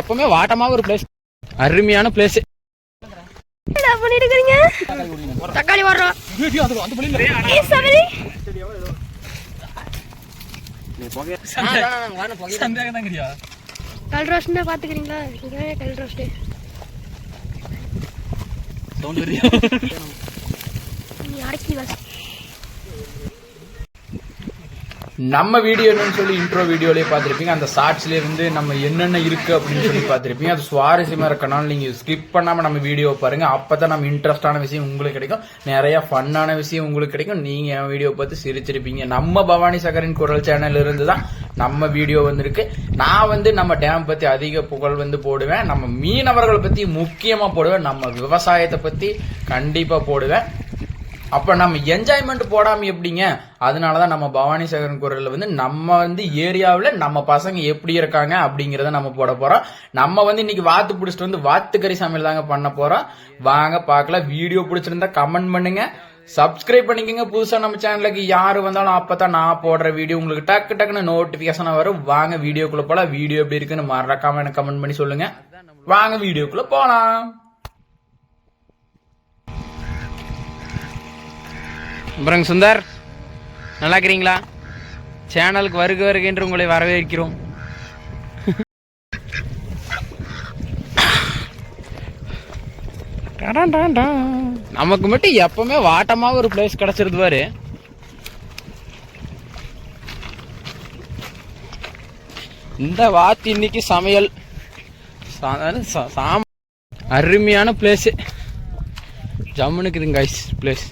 எப்பவுமே வாட்டமா ஒரு பிளேஸ், அருமையான பிளேஸ். தக்காளி வர்றோம். கல் ரோஸ்ட் பாத்துக்கிறீங்களா? கல் ரோஸ்ட் அடக்கி நம்ம வீடியோ என்னன்னு சொல்லி இன்ட்ரோ வீடியோலயே பார்த்துருப்பீங்க. அந்த ஷார்ட்ஸ்ல இருந்து நம்ம என்னென்ன இருக்கு அப்படின்னு சொல்லி பார்த்துருப்பீங்க. அது சுவாரஸ்யமா இருக்கனால நீங்க ஸ்கிப் பண்ணாம நம்ம வீடியோ பாருங்க. அப்பதான் நம்ம இன்ட்ரெஸ்டான விஷயம் உங்களுக்கு கிடைக்கும், நிறைய ஃபன்னான விஷயம் உங்களுக்கு கிடைக்கும். நீங்க என் வீடியோ பார்த்து சிரிச்சிருப்பீங்க. நம்ம பவானி சகரின் குரல் சேனல் இருந்து தான் நம்ம வீடியோ வந்திருக்கு. நான் நம்ம டேம் பத்தி அதிக புகழ் போடுவேன், நம்ம மீனவர்களை பத்தி முக்கியமா போடுவேன், நம்ம விவசாயத்தை பத்தி கண்டிப்பா போடுவேன். அப்ப நம்ம என்ஜாய்மெண்ட் போடாம எப்படிங்க? அதனாலதான் நம்ம பவானி சகரன் குரல்ல நம்ம ஏரியாவில் நம்ம பசங்க எப்படி இருக்காங்க அப்படிங்கறத நம்ம போட போறோம். நம்ம இன்னைக்கு வாத்து பிடிச்சிட்டு வாத்துக்கறி சமையல் தாங்க பண்ண போறோம். வாங்க பாக்கலாம். வீடியோ பிடிச்சிருந்தா கமெண்ட் பண்ணுங்க, சப்ஸ்கிரைப் பண்ணிக்கோங்க. புதுசா நம்ம சேனலுக்கு யாரு வந்தாலும் அப்பதான் நான் போடுற வீடியோ உங்களுக்கு டக்கு டக்குன்னு நோட்டிபிகேஷன் வரும். வாங்க வீடியோக்குள்ள போலாம். வீடியோ எப்படி இருக்குன்னு மறக்காம எனக்கு கமெண்ட் பண்ணி சொல்லுங்க. வாங்க வீடியோக்குள்ள போலாம். அப்புறம் சுந்தர், நல்லா இருக்கிறீங்களா? சேனலுக்கு வருக வருக என்று உங்களை வரவேற்கிறோம். நமக்கு மட்டும் எப்பவுமே வாட்டமா ஒரு பிளேஸ் கிடைச்சிருது பாரு. இந்த வாத்து இன்னைக்கு சமையல் அருமையான பிளேஸ். ஜம்முனுக்குதுங்க கைஸ் பிளேஸ்.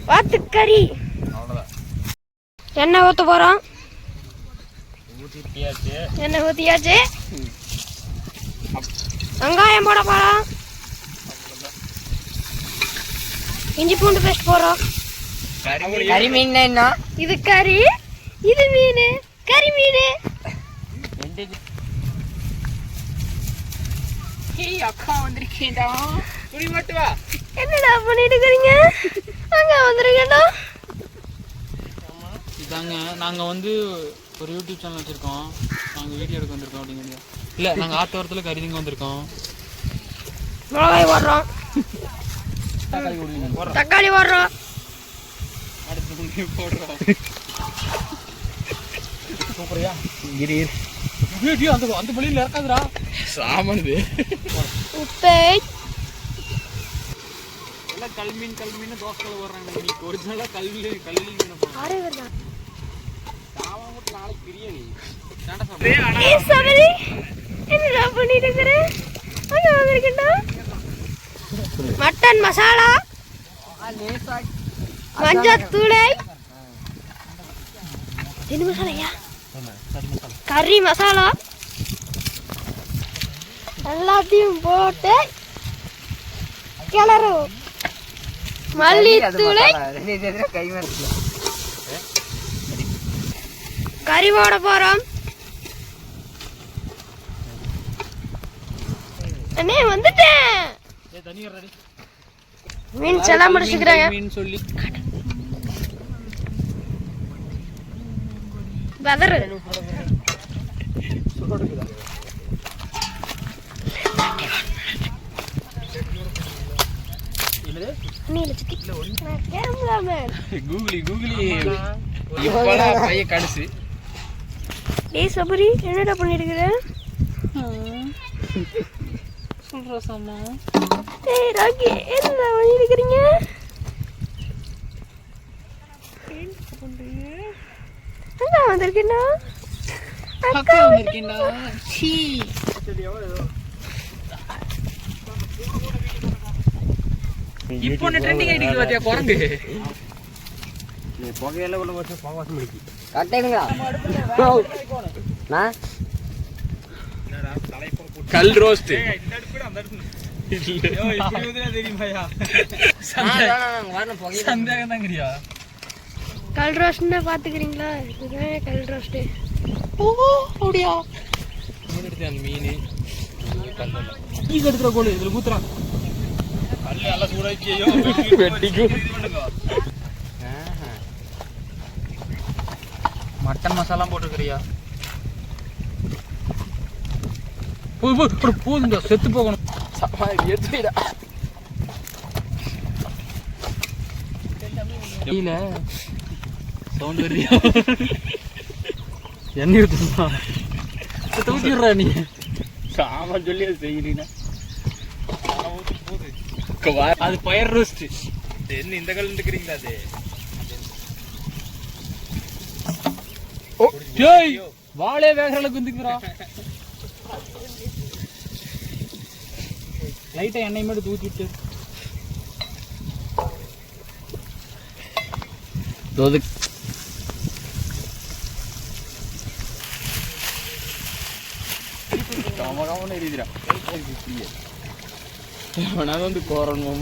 வாத்துக்கறி எண்ணெய் ஊத்த போறோம். எண்ணெய் ஊத்தியாச்சு. வெங்காயம் போட போறோம். இஞ்சி பூண்டு பேஸ்ட் போறோம். கறி மீன் என்ன? இது கறி, இது மீன். கறி மீன். அக்கா வந்திருக்கேன்டா. துணி மட்டும் வா. என்னடா பண்ணிட்டு இருக்கீங்க? அங்க வந்திருக்கேன்டா. இதாங்க நாங்க ஒரு யூடியூப் சேனல் வச்சிருக்கோம். நாங்க வீடியோ எடுக்க வந்திருக்கோம். அப்படிங்க இல்ல, நாங்க ஆத்தோரத்துல கறிதிங்க வந்திருக்கோம். மிளகாய் போடுறோம். தக்காளி போடுறோம். சூப்பரியா அந்த பள்ளியில இருக்காதுடா சாமனுது. உப்பை எல்லாம் கல்மீன் தோசை போடுறாங்க. இன்னைக்கு ஒரிஜினலா கல்வியில நாளைக்கு பிரியாணி. என்னடா பண்ணிட்டு இருக்கிற? மட்டன் மசாலா, மஞ்சத்தூள், என்ன மசாலையா? கறி மசாலா எல்லாத்தையும் போட்டு கிளறு. மல்லித்தூளை கறி போட போறோம். அண்ணே வந்துட்டேன். மீன் எல்லாம் முடிச்சுக்கிறாங்க. மீன் சொல்லி வெதரு என்னடா பண்ணிட்டு இருக்கிற? ராக்கி என்ன பண்ணிட்டு இருக்கிறீங்க? வந்திருக்கேன்னா அக்கா வந்திருக்கேன்னா. இப்போ ட்ரெண்டிங் ஆயிட்டு பாத்தியா குரங்கு? புகையில உள்ள வருஷம் பாவாசம் இருக்கு. கரெக்டாங்களா? கல் ரோஸ்ட் சந்தேகம் தாங்கறியா? கல் ரோஸ்ட்னா பாத்துக்கிறீங்களா? இதுதான் கல் ரோஸ்ட். அப்படியா மீன் எடுத்து அந்த மீன் டீ எடுத்துற கோல் இதுல ஊத்துறான் கல்லு நல்லா சூடாக்கியோ வெட்டிக்கும் மட்டன் மசாலா போட்டுக்கிறியா? போதுண்டா செத்து போகணும். எடுத்துடா சவுண்ட் வருதியா? எண்ணெய் ஊற்றுமா ஊற்றிடுறா நீ சாமான் சொல்லி அது செய்யறீங்க. அது பயர் ரோஸ்ட். என்ன இந்த கல் இருக்கிறீங்களா? அது டேய் வாளே வேகிற அளவுக்கு வந்துக்குறா. லைட்டா எண்ணெய் மட்டும் ஊற்றிட்டு வந்து கோரணும்.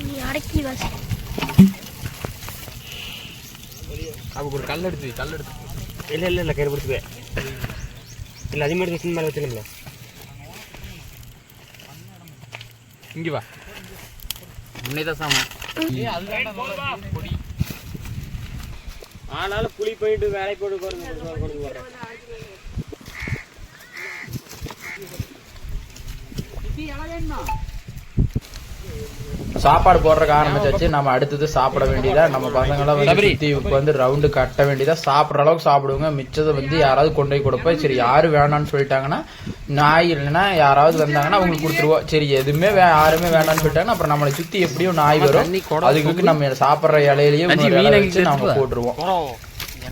நீ அடக்கி வாசி. அதுக்கு ஒரு கல் எடுத்து இல்லை கயிறு பிடிச்சிக்குவேன். இல்லை அதே மாதிரி மிஷின் மேலே வச்சுக்கணும்ல. இங்க வா. முன்னேதான் சாமா. ஆனாலும் புளி போயிட்டு வேலை போட்டு போகிறேன். சாப்பாடு போடுறதுக்கு ஆரம்பிச்சாச்சு. நம்ம அடுத்தது சாப்பிட வேண்டியதா. நம்ம பசங்களாம் வந்து ரவுண்டு கட்ட வேண்டியதா. சாப்பிட்ற அளவுக்கு சாப்பிடுவோங்க. மிச்சத்தை வந்து யாராவது கொண்டு போய் கொடுப்போம். சரி யாரு வேணான்னு சொல்லிட்டாங்கன்னா நாய் இல்லைன்னா யாராவது வந்தாங்கன்னா அவங்களுக்கு கொடுத்துருவோம். சரி எதுவுமே யாருமே வேணான்னு சொல்லிட்டாங்கன்னா அப்புறம் நம்மளை சுத்தி எப்படியும் நாய் வரும். அதுக்கு நம்ம சாப்பிட்ற இலையிலேயே நம்ம போட்டுருவோம்.